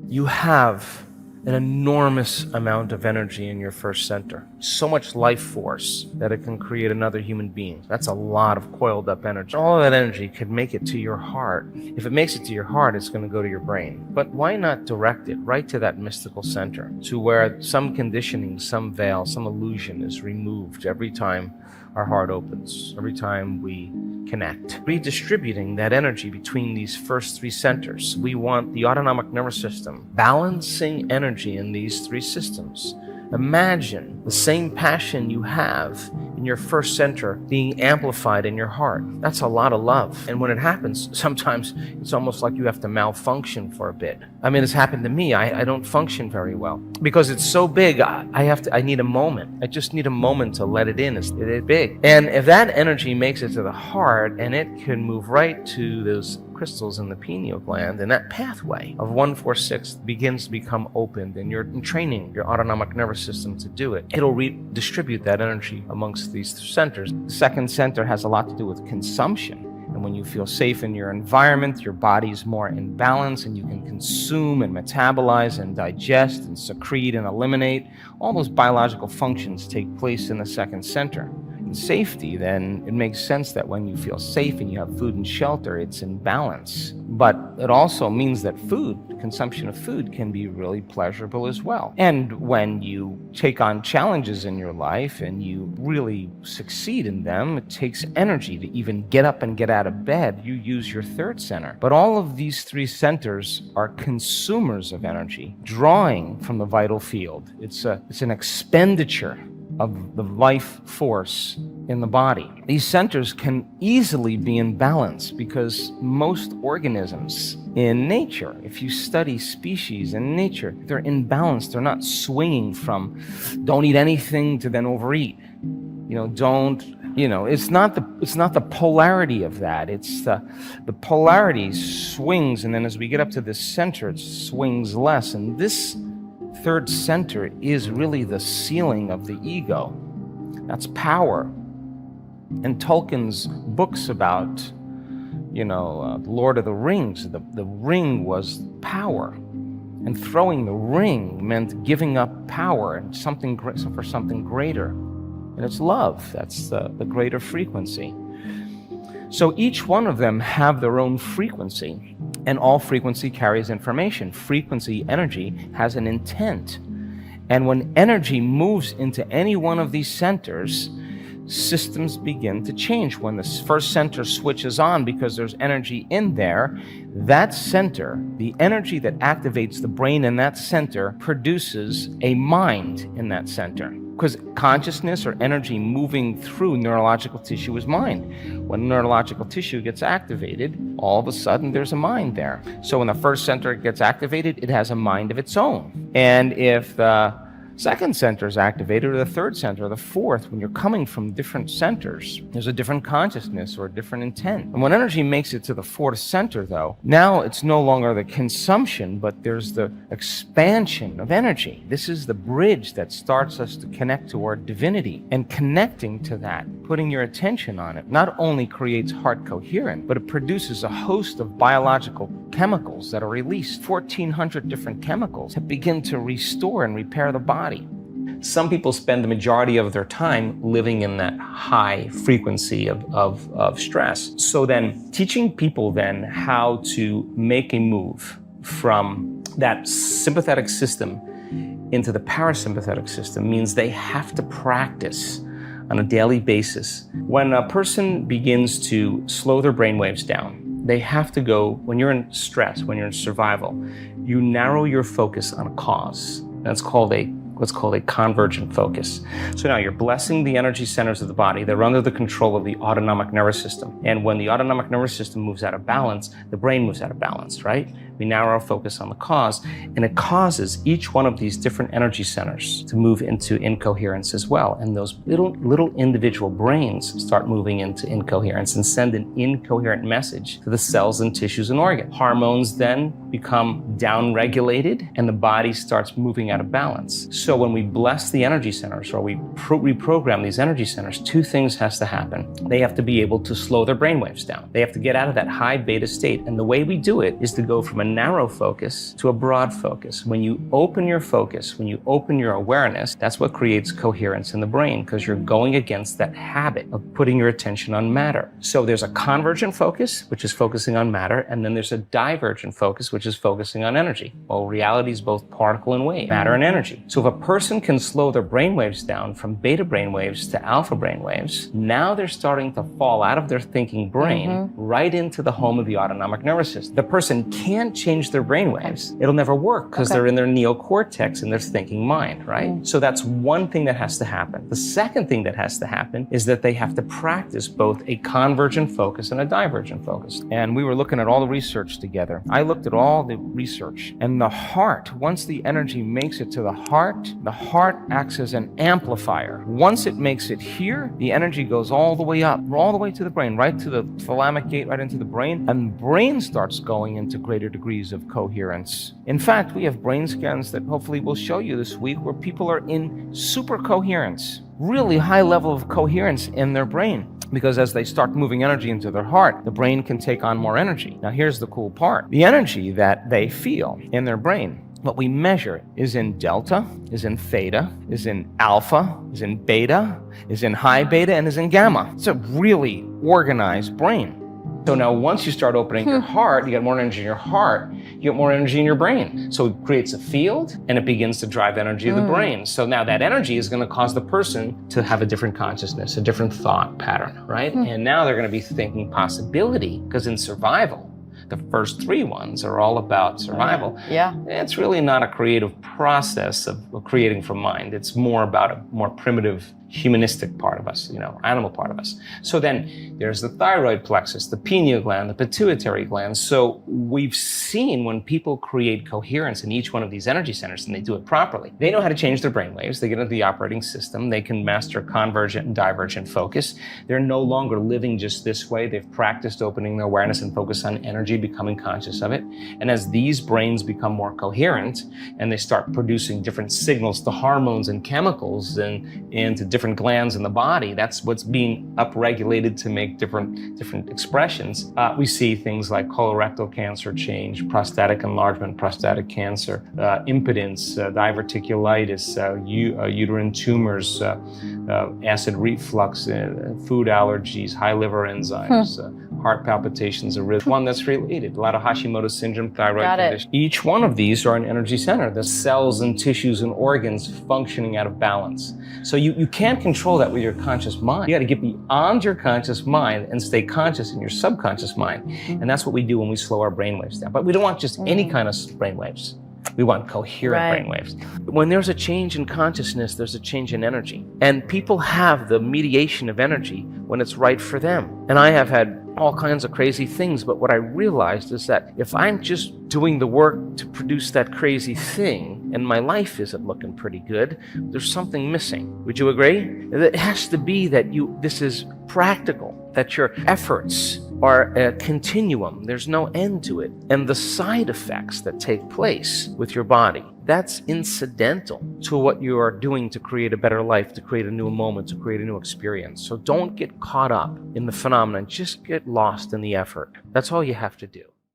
You have an enormous amount of energy in your first center. So much life force that it can create another human being. That's a lot of coiled up energy. All of that energy could make it to your heart. If it makes it to your heart, it's going to go to your brain. But why not direct it right to that mystical center, to where some conditioning, some veil, some illusion is removed every time our heart opens, every time we connect. Redistributing that energy between these first three centers. We want the autonomic nervous system balancing energy in these three systems. Imagine the same passion you have in your first center being amplified in your heart. That's a lot of love. And when it happens, sometimes it's almost like you have to malfunction for a bit. I mean, it's happened to me. I don't function very well because it's so big. I need a moment. I just need a moment to let it in. It's big. And if that energy makes it to the heart, and it can move right to those crystals in the pineal gland, and that pathway of 146 begins to become opened, and you're training your autonomic nervous system to do it. It'll redistribute that energy amongst these centers. The second center has a lot to do with consumption. And when you feel safe in your environment, your body's more in balance, and you can consume and metabolize and digest and secrete and eliminate. All those biological functions take place in the second center. In safety, then it makes sense that when you feel safe and you have food and shelter, it's in balance. But it also means that consumption of food can be really pleasurable as well. And when you take on challenges in your life and you really succeed in them, it takes energy to even get up and get out of bed. You use your third center. But all of these three centers are consumers of energy, drawing from the vital field. It's an expenditure of the life force in the body. These centers can easily be in balance because most organisms in nature, if you study species in nature, they're in balance. They're not swinging from don't eat anything to then overeat. It's not the polarity of that. It's the polarity swings, and then as we get up to this center, it swings less. And this third center is really the ceiling of the ego. That's power. And Tolkien's books about, Lord of the Rings, the ring was power. And throwing the ring meant giving up power and for something greater. And it's love. That's the greater frequency. So each one of them have their own frequency, and all frequency carries information. Frequency, energy, has an intent. And when energy moves into any one of these centers, systems begin to change. When the first center switches on because there's energy in there, that center, the energy that activates the brain in that center, produces a mind in that center. Because consciousness or energy moving through neurological tissue is mind. When neurological tissue gets activated, all of a sudden there's a mind there. So when the first center gets activated, it has a mind of its own. And if the second center is activated, or the third center, or the fourth, when you're coming from different centers, there's a different consciousness or a different intent. And when energy makes it to the fourth center, though, now it's no longer the consumption, but there's the expansion of energy. This is the bridge that starts us to connect to our divinity. And connecting to that, putting your attention on it, not only creates heart coherence, but it produces a host of biological chemicals that are released. 1,400 different chemicals that begin to restore and repair the body. Some people spend the majority of their time living in that high frequency of stress. So then teaching people then how to make a move from that sympathetic system into the parasympathetic system means they have to practice on a daily basis. When a person begins to slow their brainwaves down, they have to go, when you're in stress, when you're in survival, you narrow your focus on a cause. That's called what's called a convergent focus. So now you're blessing the energy centers of the body. They're under the control of the autonomic nervous system. And when the autonomic nervous system moves out of balance, the brain moves out of balance, right? We narrow our focus on the cause, and it causes each one of these different energy centers to move into incoherence as well. And those little individual brains start moving into incoherence and send an incoherent message to the cells and tissues and organs. Hormones then become downregulated, and the body starts moving out of balance. So when we bless the energy centers, or we reprogram these energy centers, two things has to happen. They have to be able to slow their brainwaves down. They have to get out of that high beta state. And the way we do it is to go from a narrow focus to a broad focus. When you open your focus, when you open your awareness, that's what creates coherence in the brain, because you're going against that habit of putting your attention on matter. So there's a convergent focus, which is focusing on matter, and then there's a divergent focus, which is focusing on energy. Well, reality is both particle and wave, matter and energy. So if a person can slow their brainwaves down from beta brainwaves to alpha brainwaves, now they're starting to fall out of their thinking brain right into the home of the autonomic nervous system. The person can't change their brainwaves. It'll never work because they're in their neocortex in their thinking mind, right? So that's one thing that has to happen. The second thing that has to happen is that they have to practice both a convergent focus and a divergent focus. And we were looking at all the research together. I looked at all the research, and the heart, once the energy makes it to the heart acts as an amplifier. Once it makes it here, the energy goes all the way up, all the way to the brain, right to the thalamic gate, right into the brain, and the brain starts going into greater degrees of coherence. In fact, we have brain scans that hopefully we'll show you this week where people are in super coherence, really high level of coherence in their brain. Because as they start moving energy into their heart, the brain can take on more energy. Now here's the cool part. The energy that they feel in their brain, what we measure is in delta, is in theta, is in alpha, is in beta, is in high beta, and is in gamma. It's a really organized brain. So now once you start opening your heart, you get more energy in your heart, you get more energy in your brain. So it creates a field and it begins to drive energy of the brain. So now that energy is going to cause the person to have a different consciousness, a different thought pattern, right? And now they're going to be thinking possibility, because in survival, the first three ones are all about survival. It's really not a creative process of creating from mind. It's more about a more primitive humanistic part of us, animal part of us. So then there's the thyroid plexus, the pineal gland, the pituitary gland. So we've seen when people create coherence in each one of these energy centers and they do it properly, they know how to change their brainwaves. They get into the operating system. They can master convergent and divergent focus. They're no longer living just this way. They've practiced opening their awareness and focus on energy, becoming conscious of it. And as these brains become more coherent and they start producing different signals to hormones and chemicals and to different glands in the body, that's what's being upregulated to make different expressions. We see things like colorectal cancer change, prostatic enlargement, prostatic cancer, impotence, diverticulitis, uterine tumors, acid reflux, food allergies, high liver enzymes, heart palpitations, arrhythmia. One that's related, a lot of Hashimoto's syndrome, thyroid condition. Each one of these are an energy center. The cells and tissues and organs functioning out of balance. So you can't control that with your conscious mind. You got to get beyond your conscious mind and stay conscious in your subconscious mind. And that's what we do when we slow our brainwaves down. But we don't want just any kind of brainwaves. We want coherent brainwaves. When there's a change in consciousness, there's a change in energy. And people have the mediation of energy when it's right for them. And I have had all kinds of crazy things, but what I realized is that if I'm just doing the work to produce that crazy thing and my life isn't looking pretty good, there's something missing. Would you agree? It has to be that this is practical, that your efforts are a continuum. There's no end to it. And the side effects that take place with your body, that's incidental to what you are doing to create a better life, to create a new moment, to create a new experience. So don't get caught up in the phenomenon. Just get lost in the effort. That's all you have to do.